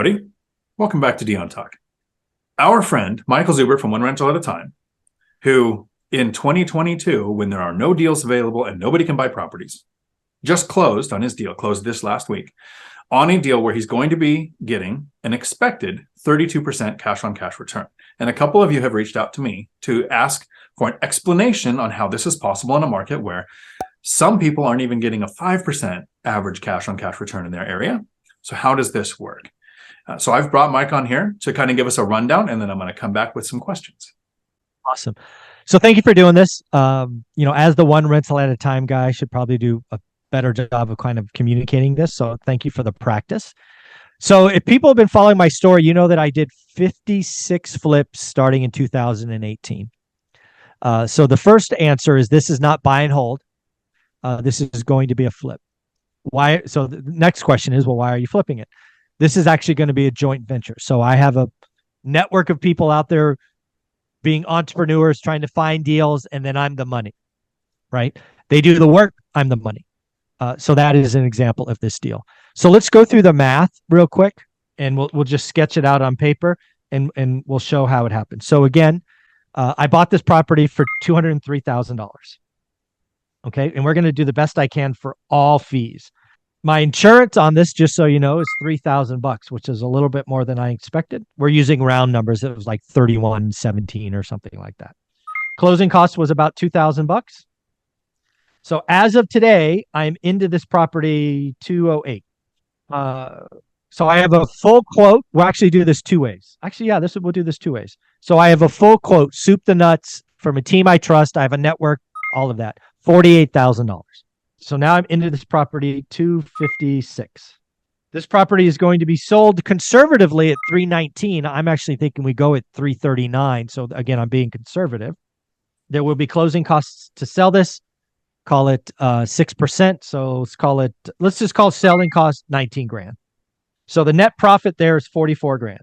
Howdy. Welcome back to Dion Talk. Our friend, Michael Zuber from One Rental at a Time, who in 2022, when there are no deals available and nobody can buy properties, just closed on his deal, closed this last week, on a deal where he's going to be getting an expected 32% cash on cash return. And a couple of you have reached out to me to ask for an explanation on how this is possible in a market where some people aren't even getting a 5% average cash on cash return in their area. So how does this work? So I've brought Mike on here to kind of give us a rundown, and then I'm going to come back with some questions. Awesome. So thank you for doing this. As the One Rental at a Time guy, I should probably do a better job of kind of communicating this. So thank you for the practice. So if people have been following my story, you know that I did 56 flips starting in 2018. So the first answer is this is not buy and hold. This is going to be a flip. Why? So the next question is, well, why are you flipping it? This is actually going to be a joint venture. So I have a network of people out there being entrepreneurs, trying to find deals, and then I'm the money, right? They do the work, I'm the money. So that is an example of this deal. So let's go through the math real quick, and we'll just sketch it out on paper, and we'll show how it happened. So again, I bought this property for $203,000. Okay, and we're going to do the best I can for all fees. My insurance on this, just so you know, is $3,000, which is a little bit more than I expected. We're using round numbers. It was like 3117 or something like that. Closing cost was about $2,000. So as of today, I'm into this property 208. So I have a full quote. We'll actually do this two ways. Actually, yeah, we'll do this two ways. So I have a full quote, soup the nuts, from a team I trust. I have a network, all of that, $48,000. So now I'm into this property 256. This property is going to be sold conservatively at 319. I'm actually thinking we go at 339. So again, I'm being conservative. There will be closing costs to sell this. Call it 6%. So let's just call selling cost 19 grand. So the net profit there is 44 grand.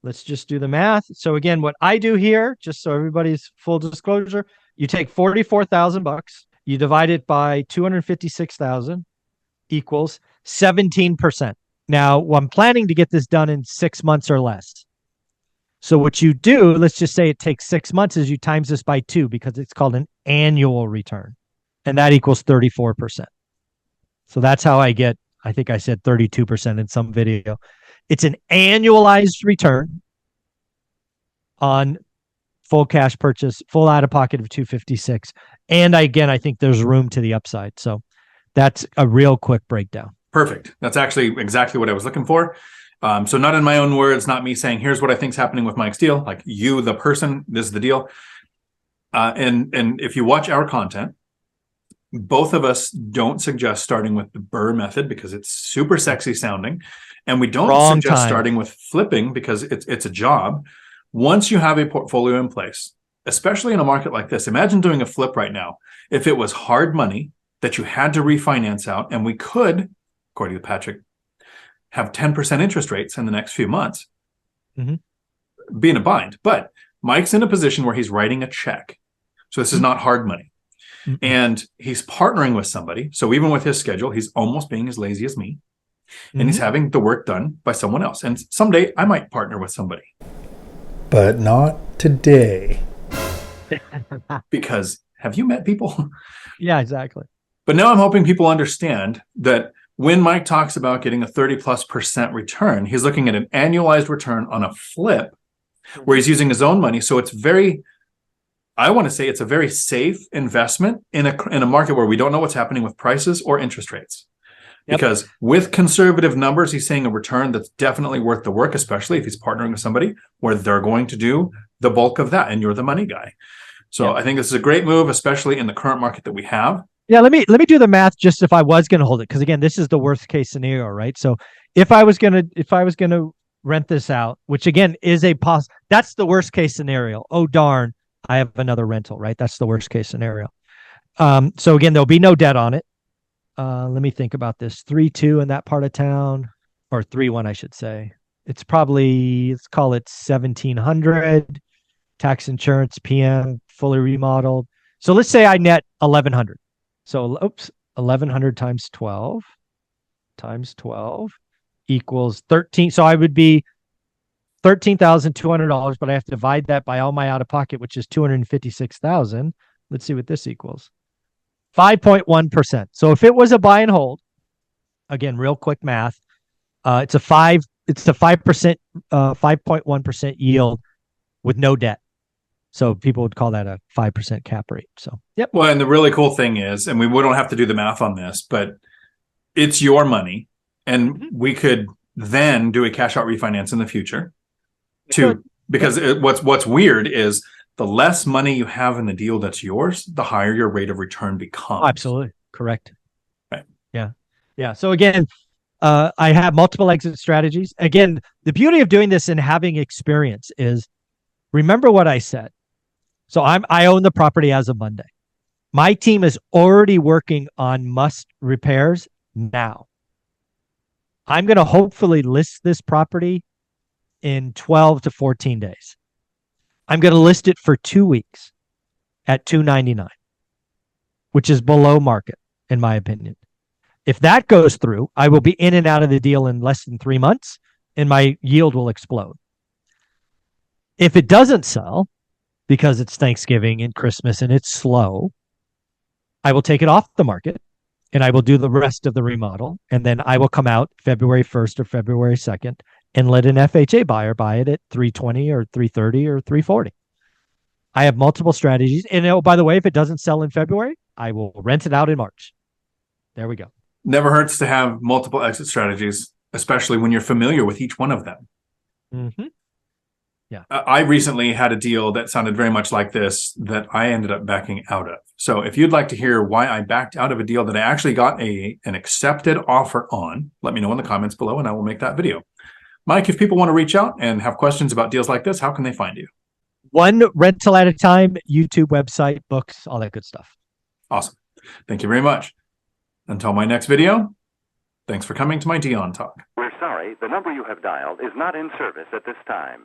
Let's just do the math. So again, what I do here, just so everybody's full disclosure, you take $44,000, you divide it by 256,000 equals 17%. Now, I'm planning to get this done in 6 months or less. So what you do, let's just say it takes 6 months, is you times this by 2 because it's called an annual return. And that equals 34%. So that's how I get, I think I said 32% in some video. It's an annualized return on full cash purchase, full out of pocket of 256. And again, I think there's room to the upside. So that's a real quick breakdown. Perfect. That's actually exactly what I was looking for. So not in my own words, not me saying, here's what I think is happening with Mike's deal. Like you, the person, this is the deal. And if you watch our content, both of us don't suggest starting with the Burr method because it's super sexy sounding. And we don't suggest starting with flipping because it's a job. Once you have a portfolio in place, especially in a market like this, imagine doing a flip right now. If it was hard money that you had to refinance out, and we could, according to Patrick, have 10% interest rates in the next few months, be in a bind. But Mike's in a position where he's writing a check. So this is not hard money. And he's partnering with somebody. So even with his schedule, he's almost being as lazy as me. And he's having the work done by someone else. And someday I might partner with somebody. But not today. Because have you met people? Yeah, exactly. But now I'm hoping people understand that when Mike talks about getting a 30+% return, he's looking at an annualized return on a flip where he's using his own money. So it's I want to say it's a very safe investment in a market where we don't know what's happening with prices or interest rates. Yep. Because with conservative numbers, he's saying a return that's definitely worth the work, especially if he's partnering with somebody where they're going to do the bulk of that and you're the money guy. So I think this is a great move, especially in the current market that we have. Yeah, let me do the math just if I was going to hold it, because again, this is the worst case scenario, right? So if I was going to rent this out, which again is that's the worst case scenario. Oh darn, I have another rental, right? That's the worst case scenario. So again, there'll be no debt on it. Let me think about this. 3.2 in that part of town, or 3.1, I should say. It's probably, let's call it 1,700. Tax, insurance, PM, fully remodeled. So let's say I net 1,100. So 1,100 times 12 equals 13. So I would be $13,200, but I have to divide that by all my out of pocket, which is 256,000. Let's see what this equals. 5.1%. So if it was a buy and hold, again, real quick math, it's a 5%, 5.1% yield with no debt. So people would call that a 5% cap rate. So, yep. Well, and the really cool thing is, and we don't have to do the math on this, but it's your money, and we could then do a cash out refinance in the future. Because what's weird is the less money you have in the deal that's yours, the higher your rate of return becomes. Oh, absolutely correct. Right. Yeah. So again, I have multiple exit strategies. Again, the beauty of doing this and having experience is, remember what I said. So I own the property as of Monday. My team is already working on must repairs now. I'm going to hopefully list this property in 12 to 14 days. I'm going to list it for 2 weeks at $299, which is below market, in my opinion. If that goes through, I will be in and out of the deal in less than 3 months, and my yield will explode. If it doesn't sell, because it's Thanksgiving and Christmas and it's slow, I will take it off the market and I will do the rest of the remodel. And then I will come out February 1st or February 2nd and let an FHA buyer buy it at $320 or $330 or $340. I have multiple strategies. And oh, by the way, if it doesn't sell in February, I will rent it out in March. There we go. Never hurts to have multiple exit strategies, especially when you're familiar with each one of them. Mm-hmm. Yeah. I recently had a deal that sounded very much like this that I ended up backing out of. So if you'd like to hear why I backed out of a deal that I actually got an accepted offer on, let me know in the comments below and I will make that video. Mike, if people want to reach out and have questions about deals like this, how can they find you? One rental at a time, YouTube website, books, all that good stuff. Awesome. Thank you very much. Until my next video, thanks for coming to my Dion Talk. We're sorry, the number you have dialed is not in service at this time.